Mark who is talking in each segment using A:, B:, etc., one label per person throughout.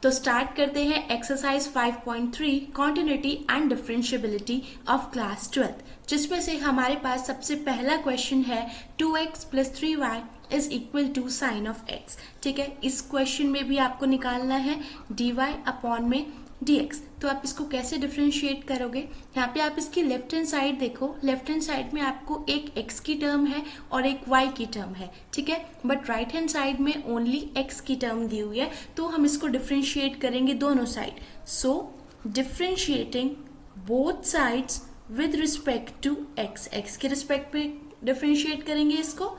A: तो स्टार्ट करते हैं exercise 5.3 continuity and differentiability of class 12th, जिसमें से हमारे पास सबसे पहला क्वेश्चन है 2x plus 3y is equal to sine of x। ठीक है, इस क्वेश्चन में भी आपको निकालना है dy अपॉन में dx। तो आप इसको कैसे डिफरेंशिएट करोगे? यहाँ पे आप इसकी लेफ्ट हैंड साइड देखो, लेफ्ट हैंड साइड में आपको एक x की टर्म है और एक y की टर्म है। ठीक है, बट राइट हैंड साइड में ओनली x की टर्म दी हुई है, तो हम इसको डिफरेंशिएट करेंगे दोनों side. So differentiating both sides with respect to x के रिस्पेक्ट पे डिफरेंशिएट करेंगे इसको।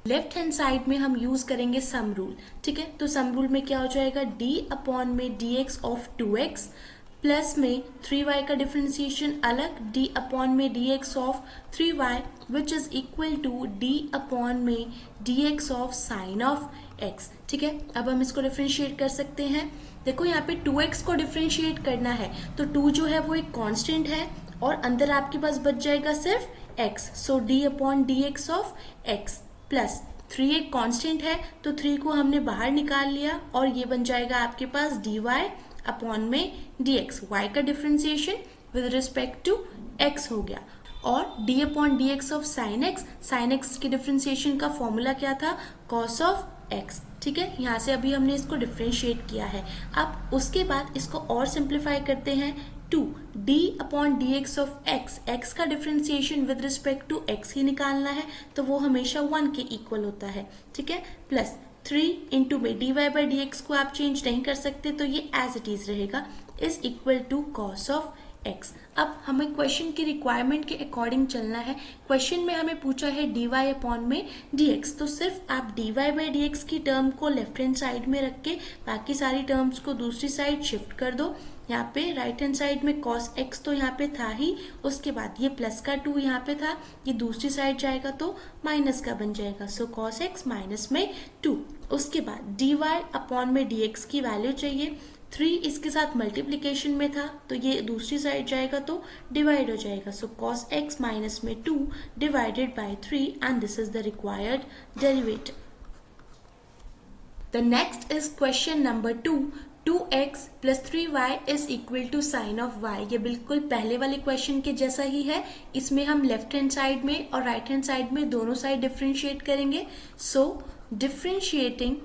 A: लेफ्ट हैंड साइड में हम यूज करेंगे सम रूल। ठीक है, तो सम रूल में क्या हो जाएगा, d अपॉन में dx ऑफ 2x प्लस में 3y का डिफरेंशिएशन अलग, d अपॉन में dx of 3y which is equal to d upon में dx of sine of x। ठीक है, अब हम इसको डिफरेंशिएट कर सकते हैं। देखो यहाँ पे 2x को डिफरेंशिएट करना है, तो 2 जो है वो एक कांस्टेंट है और अंदर आपके पास बच जाएगा सिर्फ x। So d upon dx of x plus 3 एक कांस्टेंट है, तो 3 को हमने बाहर निकाल लिया और ये बन जाएगा आपके पास dy अपॉन में dx। y का differentiation with respect to x हो गया और d upon dx of sin x की डिफरेंशिएशन का फॉर्मूला क्या था, cos ऑफ x। ठीक है, यहाँ से अभी हमने इसको डिफरेंशिएट किया है। अब उसके बाद इसको और सिंप्लीफाई करते हैं, 2d upon dx of x का differentiation with respect to x ही निकालना है, तो वो हमेशा 1 के इक्वल होता है। ठीक है, प्लस 3 इंटू में dy बाई dx को आप चेंज नहीं कर सकते, तो ये एज इट इज रहेगा, is equal to cos of x। अब हमें क्वेश्चन की रिक्वायरमेंट के अकॉर्डिंग चलना है। क्वेश्चन में हमें पूछा है dy अपॉन में dx, तो सिर्फ आप dy बाई dx की टर्म को लेफ्ट हैंड साइड में रख के बाकी सारी टर्म्स को दूसरी साइड शिफ्ट कर दो। यहाँ पे राइट हैंड साइड में cos x तो यहाँ पे था ही, उसके बाद ये प्लस का 2 यहाँ पे था, ये दूसरी साइड जाएगा तो माइनस का बन जाएगा। सो cos x माइनस में 2। उसके बाद dy अपॉन में dx की वैल्यू चाहिए, 3 इसके साथ मल्टीप्लीकेशन में था, तो ये दूसरी साइड जाएगा तो डिवाइड हो जाएगा। सो cos x माइनस में 2 divided by 3 and this is the required derivative. The next is question number 2, 2x plus 3y is equal to sine of y। ये बिल्कुल पहले वाले क्वेश्चन के जैसा ही है। इसमें हम लेफ्ट हैंड साइड में और राइट हैंड साइड में दोनों साइड डिफरेंशिएट करेंगे। So differentiating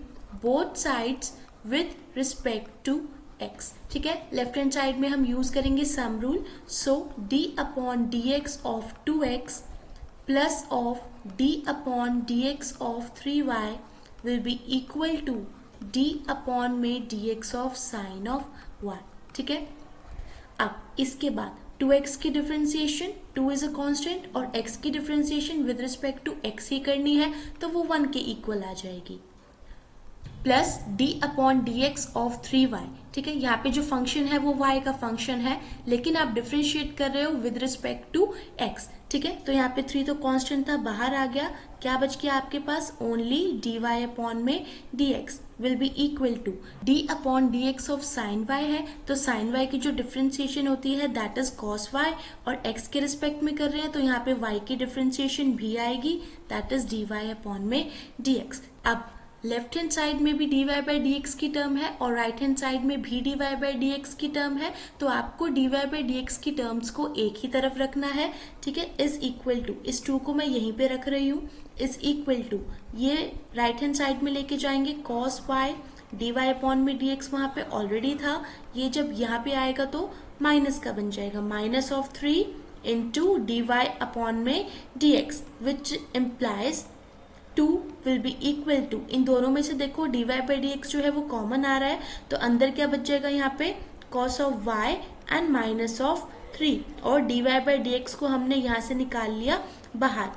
A: both sides with respect to x। ठीक है, लेफ्ट हैंड साइड में हम यूज करेंगे sum rule. So d upon dx of 2x plus of d upon dx of 3y will be equal to d upon में dx of sine of y। ठीक है, अब इसके बाद 2x की डिफरेंशिएशन, 2 इज अ कांस्टेंट और x की differentiation with respect to x ही करनी है, तो वो 1 के इक्वल आ जाएगी, plus d upon dx of 3y। ठीक है, यहाँ पे जो फंक्शन है वो y का फंक्शन है, लेकिन आप डिफरेंशिएट कर रहे हो विद रिस्पेक्ट टू x। ठीक है, तो यहाँ पे 3 तो कांस्टेंट था, बाहर आ गया, क्या बच गया आपके पास, ओनली dy अपॉन में dx will be equal to d upon dx of sine y है, तो साइन y की जो डिफरेंशिएशन होती है दैट इज cos y, और x के रिस्पेक्ट में कर रहे हैं तो यहाँ पे y की डिफरेंशिएशन भी आएगी, दैट इज dy अपॉन में dx। अब लेफ्ट हैंड साइड में भी dy बाई dx की टर्म है और राइट हैंड साइड में भी dy बाई dx की टर्म है, तो आपको dy बाई dx की टर्म्स को एक ही तरफ रखना है। ठीक है, इज इक्वल टू, इस 2 को मैं यहीं पे रख रही हूँ, इज इक्वल टू ये राइट हैंड साइड में लेके जाएंगे cos y, dy अपॉन में dx वहाँ पे ऑलरेडी था, ये जब यहाँ पे आएगा तो माइनस का बन जाएगा, minus of 3 into dy upon में dx which implies 2 will be equal to, इन दोनों में से देखो dy बाई dx जो है वो कॉमन आ रहा है, तो अंदर क्या बच जाएगा यहाँ पे cos of y and minus of 3, और dy बाई dx को हमने यहाँ से निकाल लिया बाहर।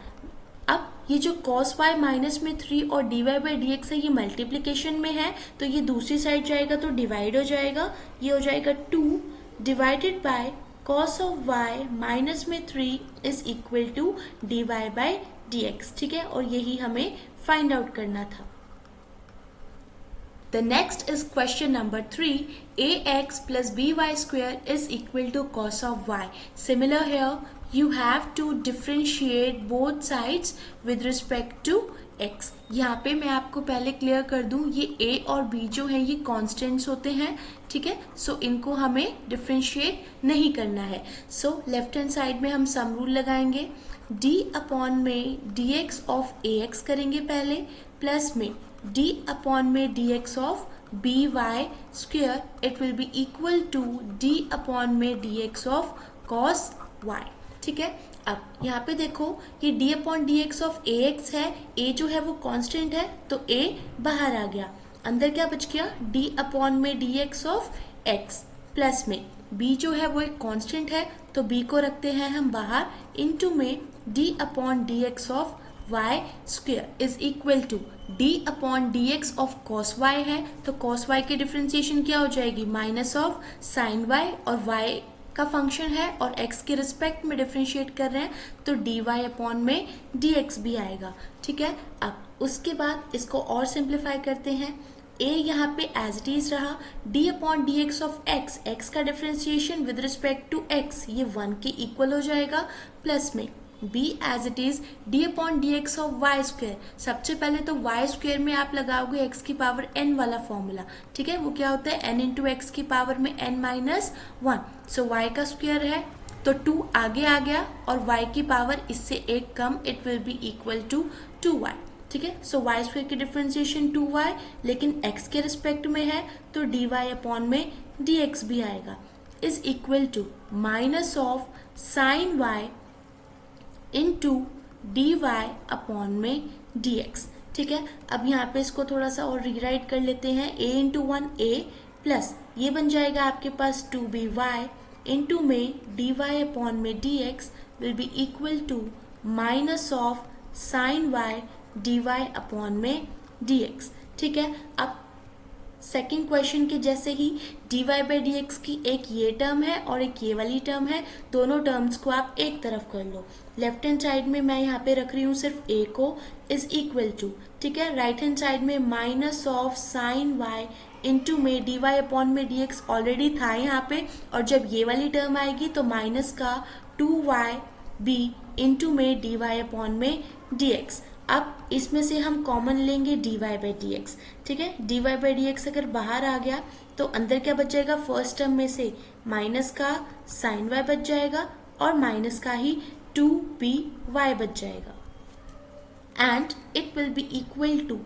A: अब ये जो cos y माइनस में 3 और dy बाई dx है, ये मल्टीप्लीकेशन में है, तो ये दूसरी साइड जाएगा तो डिवाइड हो जाएगा, ये हो जाएगा 2 divided by cos of y minus में 3 is equal to dy by dx। ठीक है, और यही हमें फाइंड आउट करना था। The next is question number 3. ax plus by square is equal to cos of y. Similar here, you have to differentiate both sides with respect to x. यहाँ पे मैं आपको पहले क्लियर कर दूं, ये ए और बी जो है ये कॉन्स्टेंट्स होते हैं, ठीक है। सो इनको हमें डिफ्रेंशिएट नहीं करना है। सो लेफ्ट हैंड साइड में हम सम रूल लगाएंगे, डी अपॉन में d x of a x करेंगे पहले, प्लस में डी अपॉन में d x of b y square, it will be equal to d upon में d x of cos y, ठीक है। अब यहाँ पे देखो ये d upon d x of a x है, a जो है वो कांस्टेंट है तो a बाहर आ गया, अंदर क्या बच गया d अपॉन में d x of x, plus में b जो है वो एक कांस्टेंट है तो b को रखते हैं हम बाहर, इनटू में d upon d x of y square is equal to d upon d x of cos y है तो कॉस y की डिफ्रेंसिएशन क्या हो जाएगी, माइनस ऑफ साइन y, और y का फंक्शन है और x के रिस्पेक्ट में डिफ्रेंशिएट कर रहे हैं तो dy अपॉन में dx भी आएगा, ठीक है। अब उसके बाद इसको और सिंप्लीफाई करते हैं, a यहाँ पे एज इट इज रहा, d upon d x of x, x का differentiation with respect to x ये 1 के इक्वल हो जाएगा, प्लस में b as it is d upon d x of y square. सबसे पहले तो y स्क्वेयर में आप लगाओगे x की पावर n वाला फॉर्मूला, ठीक है, वो क्या होता है n इंटू एक्स की पावर में n माइनस 1, सो y का स्क्वेयर है तो 2 आगे आ गया और y की पावर इससे एक कम, it will be equal to 2y, ठीक है। सो y स्क्वेयर की डिफ्रेंसिएशन 2y, लेकिन x के रिस्पेक्ट में है तो dy अपॉन में dx भी आएगा, is equal to minus of sine y into d y upon में डी एक्स, ठीक है। अब यहाँ पे इसको थोड़ा सा और रीराइट कर लेते हैं, a इंटू 1 a प्लस ये बन जाएगा आपके पास 2by इंटू में डी वाई अपॉन में d x will be equal to minus of sine y d y upon में डी एक्स, ठीक है। अब सेकेंड क्वेश्चन के जैसे ही dy बाई डी एक्स की एक ये टर्म है और एक ये वाली टर्म है, दोनों टर्म्स को आप एक तरफ कर लो, लेफ्ट हैंड साइड में मैं यहाँ पे रख रही हूँ सिर्फ a को, इज इक्वल टू, ठीक है, राइट हैंड साइड में minus of sine y into में dy अपॉन में dx ऑलरेडी था यहाँ पे, और जब ये वाली टर्म आएगी तो माइनस का 2yb इंटू में dy अपॉन में dx। अब इसमें से हम कॉमन लेंगे dy बाई डी एक्स, ठीक है, dy बाई डी एक्स अगर बाहर आ गया तो अंदर क्या बच जाएगा, फर्स्ट टर्म में से माइनस का साइन y बच जाएगा और माइनस का ही 2by बच जाएगा, and it will be equal to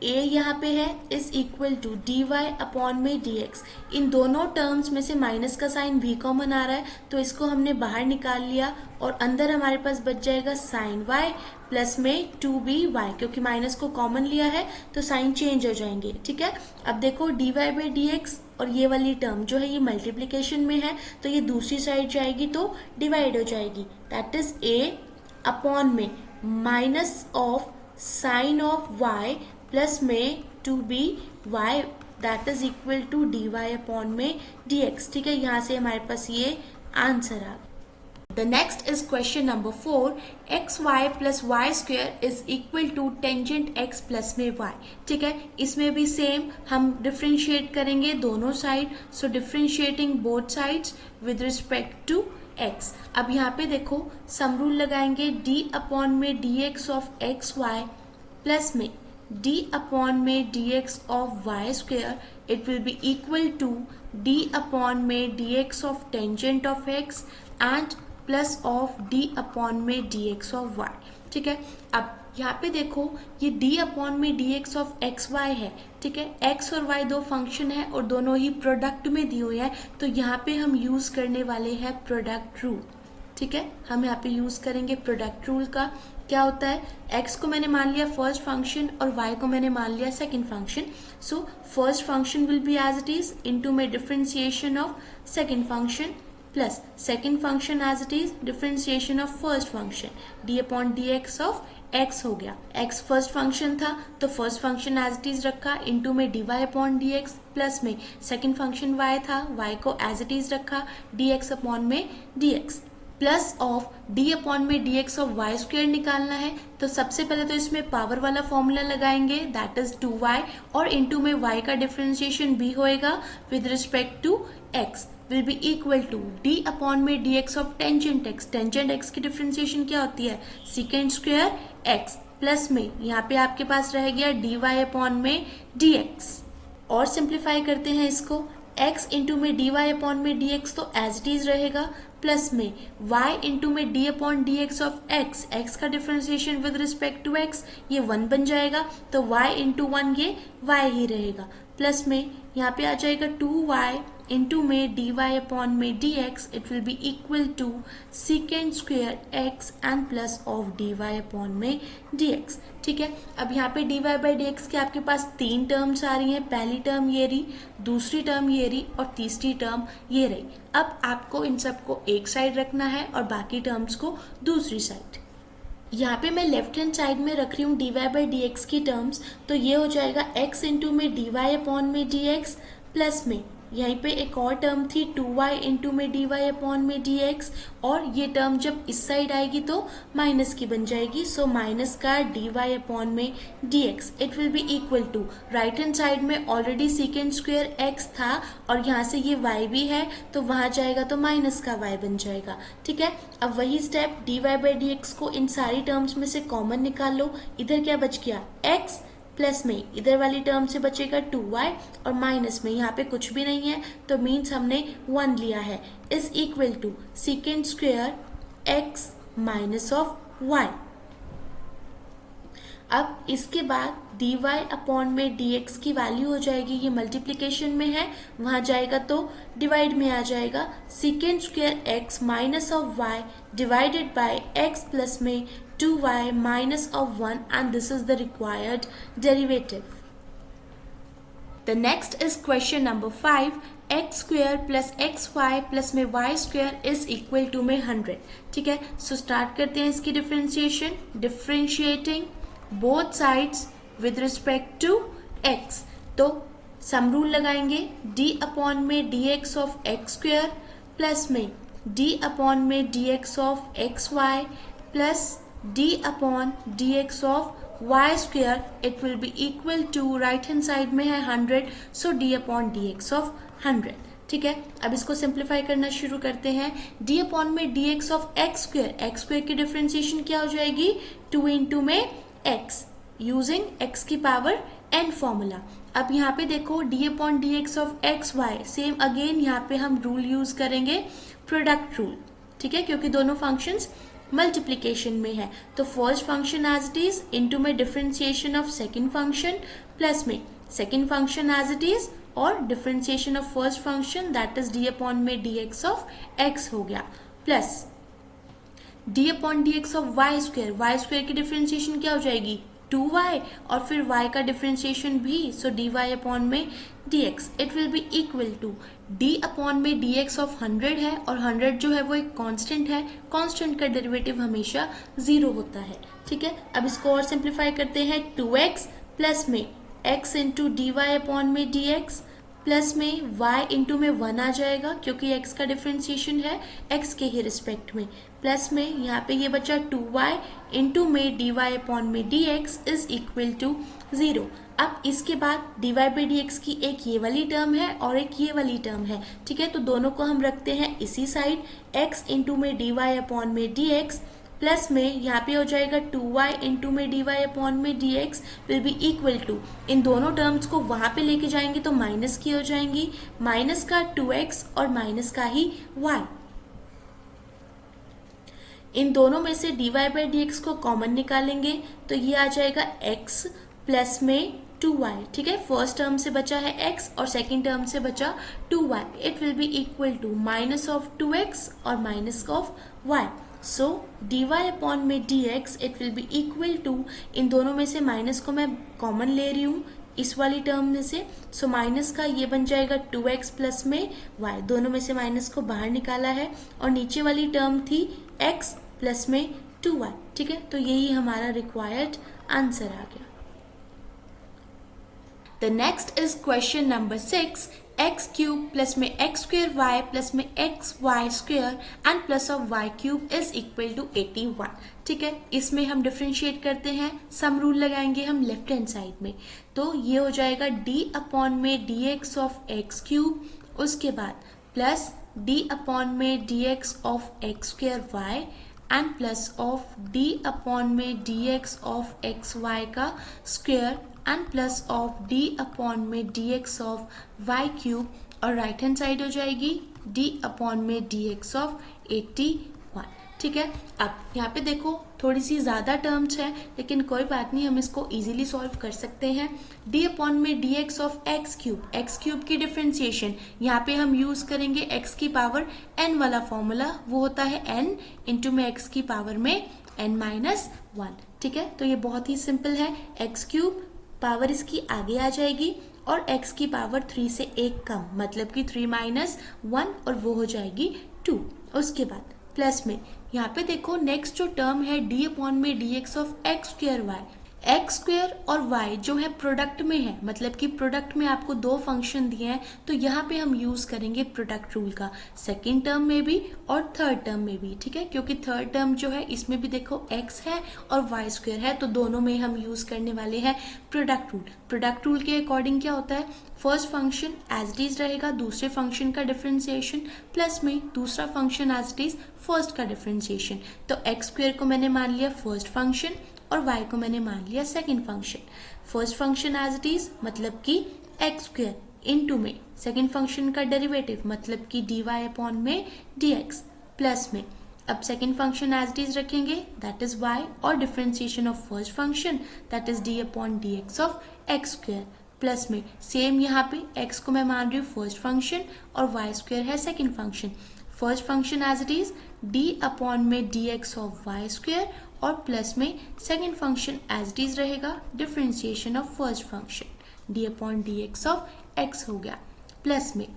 A: a यहाँ पे है is equal to dy upon में dx। इन दोनों टर्म्स में से माइनस का साइन भी कॉमन आ रहा है तो इसको हमने बाहर निकाल लिया और अंदर हमारे पास बच जाएगा साइन y प्लस में 2by, क्योंकि माइनस को कॉमन लिया है तो साइन चेंज हो जाएंगे, ठीक है। अब देखो dy बाई डी एक्स और ये वाली टर्म जो है ये मल्टीप्लीकेशन में है तो ये दूसरी साइड जाएगी तो डिवाइड हो जाएगी, दैट इज a अपॉन में minus of sine of y plus में 2by that is equal to dy upon में dx, ठीक है। यहाँ से हमारे पास ये आंसर आ गया। The next is question number 4, xy plus y square is equal to tangent x plus में y, ठीक है। इसमें भी सेम हम डिफ्रेंशिएट करेंगे दोनों side, so differentiating both sides with respect to x। अब यहाँ पे देखो सम रूल लगाएंगे, d अपॉन में dx of x y plus में d अपॉन में dx of y square, it will be equal to d upon में dx of tangent of x and plus of d upon में dx of y, ठीक है। अब यहाँ पे देखो ये d अपॉन में dx ऑफ एक्स वाई है, ठीक है, x और y दो फंक्शन है और दोनों ही प्रोडक्ट में दिए हुए हैं तो यहाँ पे हम यूज करने वाले हैं प्रोडक्ट रूल, ठीक है। हम यहाँ पे यूज करेंगे प्रोडक्ट रूल का। क्या होता है, x को मैंने मान लिया फर्स्ट फंक्शन और y को मैंने मान लिया second function, so first function will be as it is into में differentiation of second function plus second function as it is differentiation of first function, d upon d x of x हो गया, x first function था तो first function as it is रखा into में dy upon d x plus में second function y था, y को as it is रखा dx अपॉन में dx plus of d upon में dx ऑफ y स्क्वेयर निकालना है तो सबसे पहले तो इसमें पावर वाला फॉर्मूला लगाएंगे दैट इज 2y और इंटू में y का डिफरेंशिएशन भी होएगा with respect to x will be equal to d upon में dx of tangent x। Tangent x की डिफरेंशिएशन क्या होती है, सेकेंड स्क्वायर x प्लस में यहाँ पे आपके पास रह गया dy अपॉन में dx। और सिंप्लीफाई करते हैं इसको, x इंटू में dy अपॉन में dx तो एज इट इज रहेगा, प्लस में y इंटू में d upon d x of x का differentiation with respect to x ये 1 बन जाएगा, तो y इंटू 1 ये y ही रहेगा, प्लस में यहाँ पे आ जाएगा 2y इंटू में dy अपॉन में dx, it will be equal to second square x and plus of dy upon में dx। ठीक है, अब यहाँ पे dy बाई dx के आपके पास 3 टर्म्स आ रही हैं, पहली टर्म ये रही, दूसरी टर्म ये रही और तीसरी टर्म ये रही। अब आपको इन सबको एक साइड रखना है और बाकी टर्म्स को दूसरी साइड। यहाँ पे मैं लेफ्ट हैंड साइड में रख रही हूँ dy बाई dx की टर्म्स, तो ये हो जाएगा x इंटू में dy अपॉन में dx, प्लस में यहीं पे एक और टर्म थी 2y इंटू में dy अपॉन में dx, और ये टर्म जब इस साइड आएगी तो माइनस की बन जाएगी, सो माइनस का dy अपॉन में dx, it will be equal to, right hand side में ऑलरेडी सेकेंड स्क्वायर x था और यहाँ से ये y भी है तो वहाँ जाएगा तो माइनस का y बन जाएगा। ठीक है, अब वही स्टेप dy बाई dx को इन सारी टर्म्स में से कॉमन निकाल लो, इधर क्या बच गया x, प्लस में इधर वाली टर्म से बचेगा 2y और माइनस में यहाँ पे कुछ भी नहीं है तो मीन्स हमने 1 लिया है, is equal to second square x minus of y। अब इसके बाद dy अपॉन में dx की वैल्यू हो जाएगी, ये मल्टीप्लिकेशन में है, वहां जाएगा तो डिवाइड में आ जाएगा, second square x minus of y divided by x plus में 2y minus of 1 and this is the required derivative. The next is question number 5. x square plus xy plus में y square is equal to में 100। ठीक है, so start करते हैं इसकी differentiation, differentiating both sides with respect to x। तो sum rule लगाएंगे, d upon में dx of x square plus में d upon में dx of xy plus d upon dx of y square, it will be equal to, right hand side में है 100, so d upon dx of 100। ठीक है, अब इसको simplify करना शुरू करते हैं, d upon में dx of x square की डिफरेंशिएशन क्या हो जाएगी 2 इंटू में x यूजिंग x की पावर n फॉर्मूला। अब यहाँ पे देखो d upon dx of x y, same again यहाँ पे हम रूल यूज करेंगे प्रोडक्ट रूल। ठीक है, क्योंकि दोनों फंक्शंस मल्टीप्लीकेशन में है, तो first function as it is into में differentiation of second function plus में second function as it is और differentiation of first function that is d upon में dx ऑफ x हो गया, plus d upon dx of y square की differentiation क्या हो जाएगी 2y और फिर y का डिफरेंशिएशन भी, सो dy अपॉन में dx, it will be equal to d upon में dx ऑफ 100 है और 100 जो है वो एक कांस्टेंट है, कांस्टेंट का डेरिवेटिव हमेशा 0 होता है। ठीक है, अब इसको और सिंप्लीफाई करते हैं, 2x प्लस में x into d y upon में dx प्लस में y इंटू में 1 आ जाएगा क्योंकि x का डिफरेंशिएशन है x के ही रिस्पेक्ट में, प्लस में यहाँ पे ये बचा 2y इंटू में dy अपॉन में dx इज इक्वल टू 0। अब इसके बाद dy बाई dx की एक ये वाली टर्म है और एक ये वाली टर्म है। ठीक है, तो दोनों को हम रखते हैं इसी साइड, x इंटू में dy अपॉन में dx प्लस में यहाँ पे हो जाएगा 2y इंटू में dy अपॉन में dx will be equal to, इन दोनों टर्म्स को वहां पे लेके जाएंगे तो माइनस की हो जाएंगी, माइनस का 2x और माइनस का ही y। इन दोनों में से dy बाई dx को कॉमन निकालेंगे तो ये आ जाएगा x प्लस में 2y। ठीक है, फर्स्ट टर्म से बचा है x और सेकेंड टर्म से बचा 2y, it will be equal to minus of 2x और minus of y। So dy upon में dx it will be equal to, इन दोनों में से माइनस को मैं कॉमन ले रही हूँ इस वाली टर्म में से, सो माइनस का ये बन जाएगा 2x प्लस में y, दोनों में से माइनस को बाहर निकाला है और नीचे वाली टर्म थी x प्लस में 2y। ठीक है, तो यही हमारा रिक्वायर्ड आंसर आ गया। The next is question number 6. x cube plus में x square y प्लस में x y square and plus of y cube is equal to 81। ठीक है, इसमें हम डिफ्रेंशिएट करते हैं, सम रूल लगाएंगे हम लेफ्ट हैंड साइड में, तो ये हो जाएगा d अपॉन में dx ऑफ x क्यूब, उसके बाद प्लस d अपॉन में dx of x square y and plus of d upon में d x of x y का square and plus of d upon में d x of y cube, और right hand side हो जाएगी d upon में d x of 81। ठीक है, अब यहाँ पे देखो थोड़ी सी ज्यादा टर्म्स है, लेकिन कोई बात नहीं, हम इसको इजीली सॉल्व कर सकते हैं। डी अपॉन में d x of x cube की डिफरेंशिएशन यहाँ पे हम यूज करेंगे एक्स की पावर n वाला फॉर्मूला, वो होता है n इंटू में एक्स की पावर में n-1। ठीक है, तो ये बहुत ही सिंपल है, एक्स क्यूब पावर इसकी आगे आ जाएगी और x की पावर 3 से 1 कम, मतलब कि 3 - 1, और वो हो जाएगी 2। उसके बाद प्लस में यहाँ पे देखो नेक्स्ट जो टर्म है डी अपॉन में d x of x square y, x square और वाई जो है प्रोडक्ट में है, मतलब कि प्रोडक्ट में आपको दो फंक्शन दिए हैं, तो यहाँ पे हम यूज करेंगे प्रोडक्ट रूल का, सेकेंड टर्म में भी और थर्ड टर्म में भी। ठीक है, क्योंकि थर्ड टर्म जो है इसमें भी देखो एक्स है और वाई स्क्वायर है, तो दोनों में हम यूज करने वाले हैं प्रोडक्ट रूल। प्रोडक्ट रूल के अकॉर्डिंग क्या होता है, first function as it is रहेगा, दूसरे फंक्शन का डिफरेंशिएशन, प्लस में दूसरा function as it is first का डिफरेंशिएशन। तो एक्स स्क्वायर को मैंने मान लिया फर्स्ट फंक्शन और y को मैंने मान लिया second function. First function as it is मतलब कि एक्स स्क्वायर इनटू में सेकंड फंक्शन का डेरिवेटिव मतलब कि dy अपॉन में dx, प्लस में अब second function as it is रखेंगे दैट इज y, और differentiation of first function that is d upon dx of x square, plus में सेम यहाँ पे x को मैं मान रही हूँ फर्स्ट फंक्शन और y स्क्वायर है second function. First function as it is d upon में dx ऑफ y स्क्वायर, और प्लस में second function as it is रहेगा differentiation of first function d upon dx of x हो गया, plus में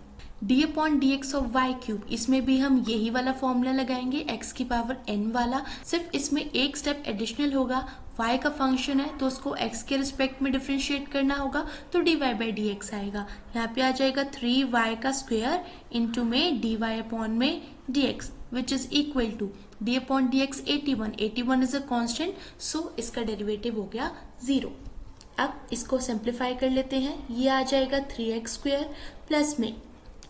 A: d upon dx of y cube, इसमें भी हम यही वाला फॉर्मूला लगाएंगे x की पावर n वाला, सिर्फ इसमें एक स्टेप एडिशनल होगा, y का फंक्शन है तो उसको x के रिस्पेक्ट में डिफरेंशिएट करना होगा, तो dy बाई dx आएगा, यहाँ पे आ जाएगा 3y का स्क्वायर इंटू में dy अपॉन में dx which is equal to d upon dx 81 is a constant, so इसका डेरिवेटिव हो गया 0। अब इसको सिंप्लीफाई कर लेते हैं, ये आ जाएगा 3x स्क्वायर प्लस में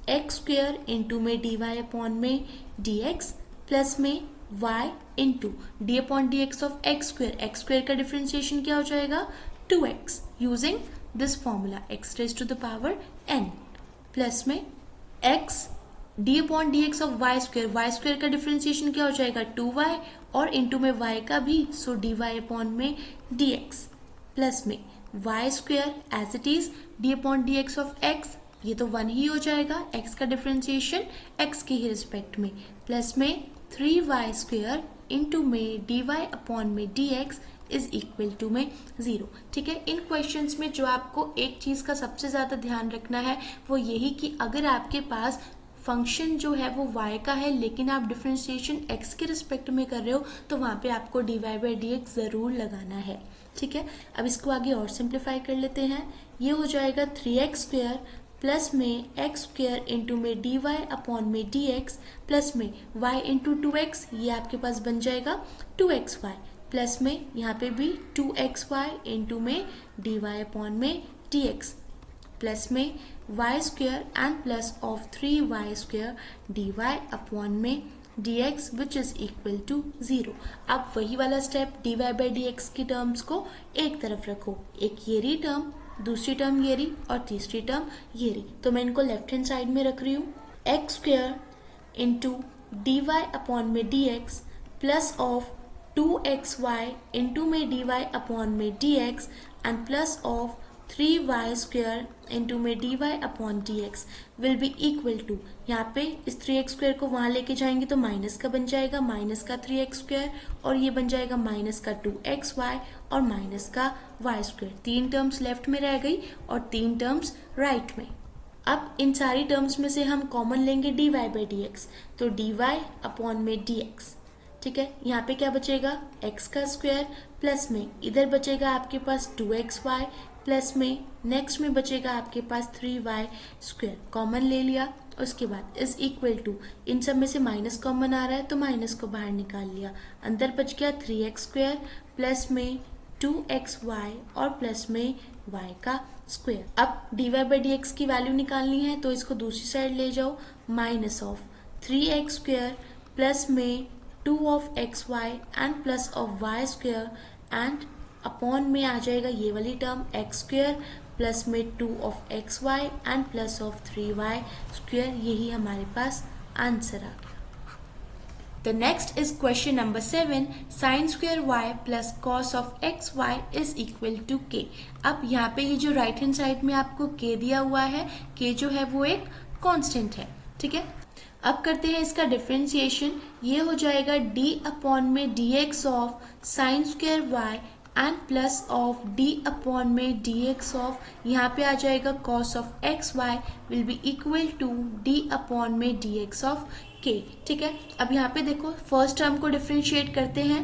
A: एक्स स्क्वायर इंटू में dy अपॉन में dx, प्लस में y into d upon dx of x square का डिफरेंशिएशन क्या हो जाएगा 2x using this formula x raise to the power n, plus में x d upon dx of y square का differentiation क्या हो जाएगा 2y, और इंटू में y का भी, सो dy अपॉन में dx, प्लस में y square as it is d upon dx of x, ये तो 1 ही हो जाएगा, x का डिफरेंशिएशन x के ही रिस्पेक्ट में, प्लस में 3y स्क्वायर इंटू में dy अपॉन में dx इज इक्वल टू में 0। ठीक है, इन क्वेश्चंस में जो आपको एक चीज का सबसे ज्यादा ध्यान रखना है वो यही कि अगर आपके पास फंक्शन जो है वो y का है लेकिन आप डिफरेंशिएशन x के रिस्पेक्ट में कर रहे हो, तो वहां पे आपको dy बाई dx जरूर लगाना है। ठीक है, अब इसको आगे और सिंप्लीफाई कर लेते हैं, ये हो जाएगा 3x स्क्वायर प्लस में एक्स स्क्वायर इंटू में dy अपॉन में dx, प्लस में y इंटू 2x, ये आपके पास बन जाएगा 2xy, प्लस में यहाँ पे भी 2xy इंटू में dy अपॉन में dx, प्लस में y square and plus of 3y square dy upon में dx which is equal to 0। अब वही वाला स्टेप dy बाई dx की टर्म्स को एक तरफ रखो, एक ये रही टर्म, दूसरी टर्म ये रही और तीसरी टर्म ये रही, तो मैं इनको लेफ्ट हैंड साइड में रख रही हूँ, x square into dy upon में dx plus of 2xy into में dy अपॉन में dx and plus of 3y square into में dy upon dx will be equal to, यहाँ पे इस 3x स्क्वायर को वहां लेके जाएंगे तो माइनस का बन जाएगा, माइनस का 3x स्क्वायर, और ये बन जाएगा माइनस का 2xy और माइनस का y स्क्वायर। 3 टर्म्स लेफ्ट में रह गई और 3 टर्म्स राइट में। अब इन सारी टर्म्स में से हम कॉमन लेंगे dy बाई dx, तो dy अपॉन में dx। ठीक है, यहाँ पे क्या बचेगा x का स्क्वायर, प्लस में इधर बचेगा आपके पास 2xy, प्लस में नेक्स्ट में बचेगा आपके पास 3y स्क्वायर, कॉमन ले लिया, उसके बाद इज इक्वल टू, इन सब में से माइनस कॉमन आ रहा है तो माइनस को बाहर निकाल लिया, अंदर बच गया 3x स्क्वायर प्लस में 2xy और प्लस में y का स्क्वायर। अब dy बाई dx की वैल्यू निकालनी है तो इसको दूसरी साइड ले जाओ, minus of 3x square plus में 2 of x y and plus of y square and upon में आ जाएगा ये वाली टर्म एक्स स्क्वेयर प्लस में 2 of x y and plus of 3y square. यही हमारे पास आंसर आ गया। The next is question number 7. Sin square y plus cos of x y is equal to k. अब यहाँ पे ये जो राइट हैंड साइड में आपको k दिया हुआ है, k जो है वो एक कांस्टेंट है, ठीक है। अब करते हैं इसका डिफरेंशिएशन। ये हो जाएगा d अपॉन में dx of sine square y and plus of d upon में dx ऑफ यहाँ पे आ जाएगा cos of x y will be equal to d upon में dx ऑफ k, ठीक है। अब यहाँ पे देखो फर्स्ट टर्म को डिफरेंशिएट करते हैं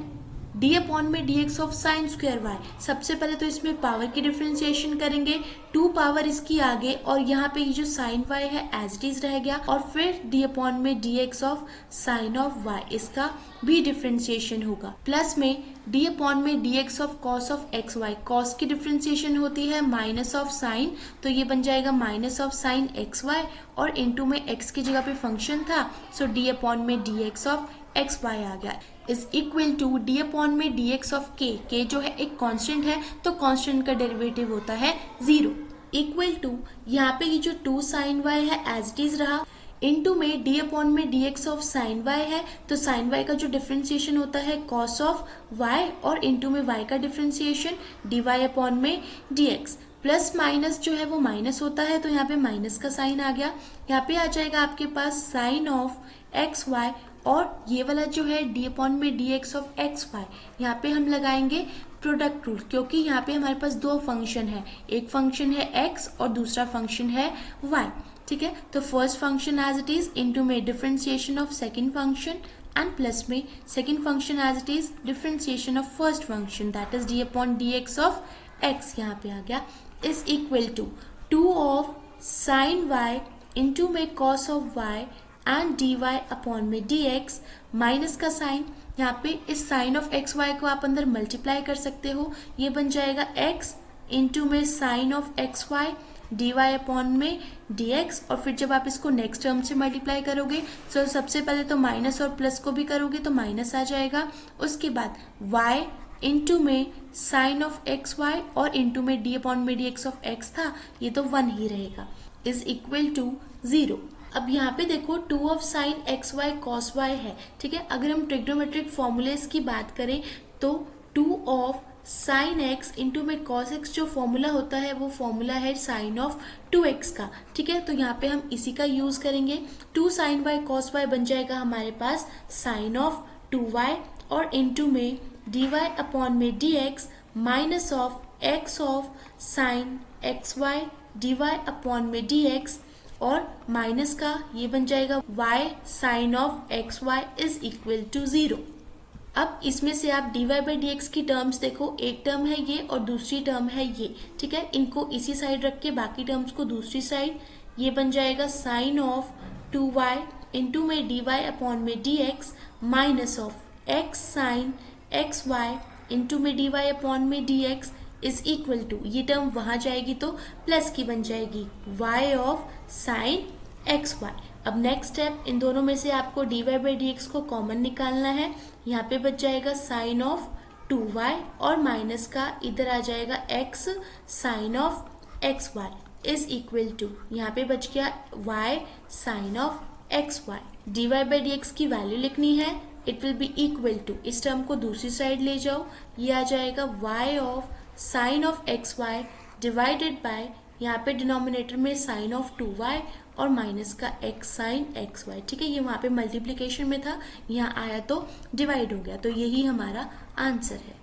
A: d अपॉन में dx of sine square y. सबसे पहले तो इसमें पावर की डिफरेंशिएशन करेंगे, 2 पावर इसकी आगे और यहाँ पे ये जो साइन y है एज इट इज रह गया और फिर d अपॉन में dx of sine of y इसका भी डिफरेंशिएशन होगा। प्लस में d अपॉन में dx of cos of x y. Cos की डिफरेंशिएशन होती है माइनस ऑफ साइन, तो ये बन जाएगा minus of sine x y और इनटू में x की जगह पे फंक्शन था, सो d अपॉन में dx ऑफ एक्स वाई आ गया is equal to d upon में dx ऑफ k जो है एक कांस्टेंट है तो कांस्टेंट का डेरिवेटिव होता है 0 इक्वल टू यहाँ पे ये जो 2 साइन y है एज इट इज रहा इनटू में d अपॉन में dx ऑफ साइन y है तो साइन y का जो डिफरेंशिएशन होता है कॉस ऑफ y और इनटू में y का डिफरेंशिएशन dy अपॉन में dx प्लस माइनस जो है वो माइनस होता है तो यहाँ पे माइनस का साइन आ गया। यहाँ पे आ जाएगा आपके पास साइन ऑफ एक्स वाई और ये वाला जो है d अपॉन में dx ऑफ एक्स वाई। यहाँ पे हम लगाएंगे प्रोडक्ट रूल क्योंकि यहाँ पे हमारे पास 2 फंक्शन है, एक फंक्शन है x और दूसरा फंक्शन है y, ठीक है। तो first function as it is into में differentiation of second function and plus में second function as it is differentiation of first function that is d upon dx of x यहाँ पे आ गया is equal to 2 of sine y into में cos of y and dy upon में dx minus का sine यहाँ पे इस साइन ऑफ एक्स वाई को आप अंदर मल्टीप्लाई कर सकते हो, ये बन जाएगा x इंटू में sine of x y dy upon में dx और फिर जब आप इसको नेक्स्ट टर्म से मल्टीप्लाई करोगे तो सबसे पहले तो माइनस और प्लस को भी करोगे तो माइनस आ जाएगा, उसके बाद y इंटू में साइन ऑफ एक्स वाई और इंटू में d अपॉन में dx ऑफ x था ये तो 1 ही रहेगा इज इक्वल टू 0। अब यहाँ पे देखो 2 of sine x y cos y है, ठीक है। अगर हम ट्रिग्नोमेट्रिक फॉर्मूलेस की बात करें तो 2 ऑफ साइन एक्स इंटू में कॉस एक्स जो फॉर्मूला होता है वो फॉर्मूला है साइन ऑफ 2x का, ठीक है। तो यहाँ पे हम इसी का यूज करेंगे। 2 साइन वाई कॉस वाई बन जाएगा हमारे पास साइन ऑफ 2y और इंटू में dy अपॉन में dx minus of x of sine x y dy upon में dx और माइनस का ये बन जाएगा y sine of x y is equal to 0। अब इसमें से आप dy बाई dx की टर्म्स देखो, एक टर्म है ये और दूसरी टर्म है ये, ठीक है। इनको इसी साइड रख के बाकी टर्म्स को दूसरी साइड, ये बन जाएगा साइन ऑफ 2y इंटू में dy अपॉन में dx minus of x sine x y into में dy अपॉन में dx इज इक्वल टू ये टर्म वहां जाएगी तो प्लस की बन जाएगी y of sine x y. अब नेक्स्ट स्टेप इन दोनों में से आपको dy बाई dx को कॉमन निकालना है, यहाँ पे बच जाएगा साइन ऑफ 2y और माइनस का इधर आ जाएगा x sine of x y is equal to यहाँ पे बच गया y sine of x y. dy by dx की वैल्यू लिखनी है, it will be equal to इस टर्म को दूसरी साइड ले जाओ, ये आ जाएगा y of sine of x y divided by यहाँ पे डिनोमिनेटर में साइन ऑफ 2y और माइनस का x साइन एक्स वाई, ठीक है। ये वहां पे मल्टीप्लीकेशन में था, यहाँ आया तो डिवाइड हो गया, तो यही हमारा आंसर है।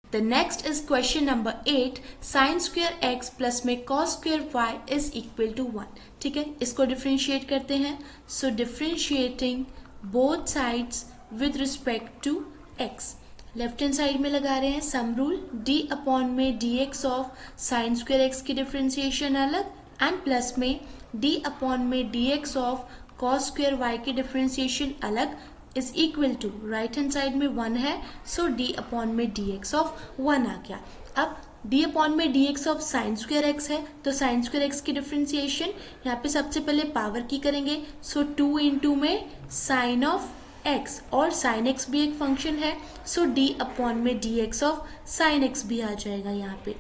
A: The next is question number 8. Sin square x plus में cos square y is equal to 1, ठीक है। इसको डिफरेंशिएट करते हैं, so differentiating both sides with respect to x. Left hand side में लगा रहे हैं सम रूल, d अपॉन में dx of sine square x की डिफरेंशिएशन अलग एंड प्लस में d अपॉन में dx of cos square y की डिफरेंशिएशन अलग is equal to right hand side में 1 है, सो d अपॉन में dx ऑफ 1 आ गया। अब d अपॉन में dx of sine square x है तो साइन स्क्वायर x की डिफरेंशिएशन यहाँ पे सबसे पहले पावर की करेंगे, सो 2 इंटू में साइन ऑफ x और साइन x भी एक फंक्शन है, सो d अपॉन में dx ऑफ साइन x भी आ जाएगा यहाँ पे,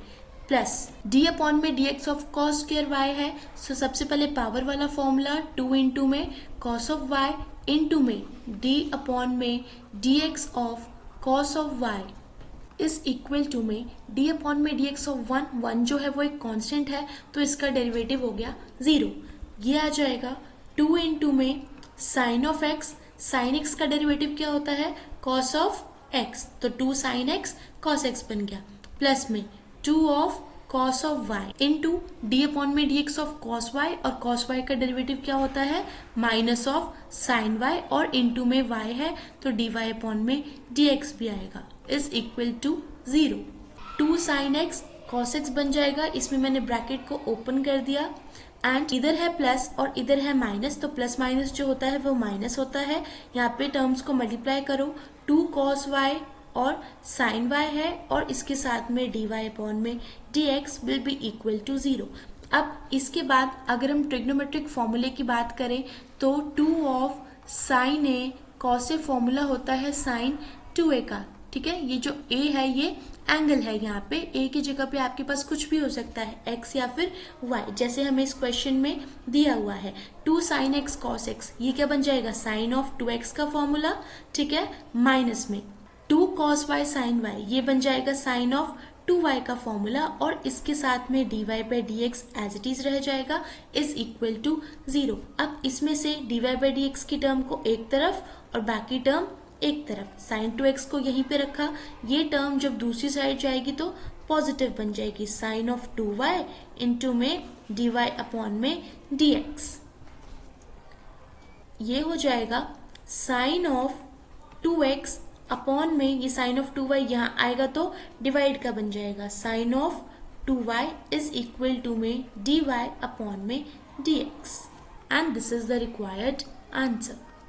A: प्लस d अपॉन में dx of cos square y है, सो सबसे पहले पावर वाला फॉर्मूला 2 इंटू में कॉस ऑफ y इंटू में d अपॉन में dx of cos of y is equal to में d अपॉन में dx ऑफ 1 जो है वो एक कांस्टेंट है, तो इसका डेरिवेटिव हो गया 0। ये आ जाएगा 2 इंटू में sine of x, sine x का डेरिवेटिव क्या होता है, कॉस ऑफ x, तो 2 साइन x कॉस x बन गया, प्लस में 2 of cos of y into d upon में dx ऑफ कॉस y, और कॉस y का डेरिवेटिव क्या होता है, माइनस ऑफ साइन y, और इंटू में y है तो dy अपॉन में dx भी आएगा, is equal to 0। 2 sine x cos x बन जाएगा, इसमें मैंने ब्रैकेट को ओपन कर दिया, एंड इधर है प्लस और इधर है माइनस, तो प्लस माइनस जो होता है वो माइनस होता है। यहाँ पे टर्म्स को मल्टीप्लाई करो, 2 कॉस y और साइन y है, और इसके साथ में dy अपॉन में dx will be equal to 0। अब इसके बाद अगर हम ट्रिग्नोमेट्रिक फॉर्मूले की बात करें तो 2 of sign A cos a formula होता है साइन 2a का, ठीक है। ये जो a है ये एंगल है, यहाँ पे a की जगह पे आपके पास कुछ भी हो सकता है, x या फिर y, जैसे हमें इस क्वेश्चन में दिया हुआ है 2 साइन x कॉस x, ये क्या बन जाएगा, साइन ऑफ 2x का फॉर्मूला, ठीक है, माइनस में 2 कॉस y साइन y, ये बन जाएगा साइन ऑफ 2y का फॉर्मूला, और इसके साथ में dy by dx as it is रह जाएगा, इज इक्वल टू 0। अब इसमें से dy बाई dx की टर्म को एक तरफ और बाकी टर्म एक तरफ, साइन 2x को यहीं पे रखा, ये टर्म जब दूसरी साइड जाएगी तो पॉजिटिव बन जाएगी, साइन ऑफ 2y इंटू में dy अपॉन में dx, ये हो जाएगा साइन ऑफ 2x अपॉन में, ये साइन ऑफ 2y यहाँ आएगा तो डिवाइड का बन जाएगा, sine of 2y is equal to में dy अपॉन में dx, and this is the required answer.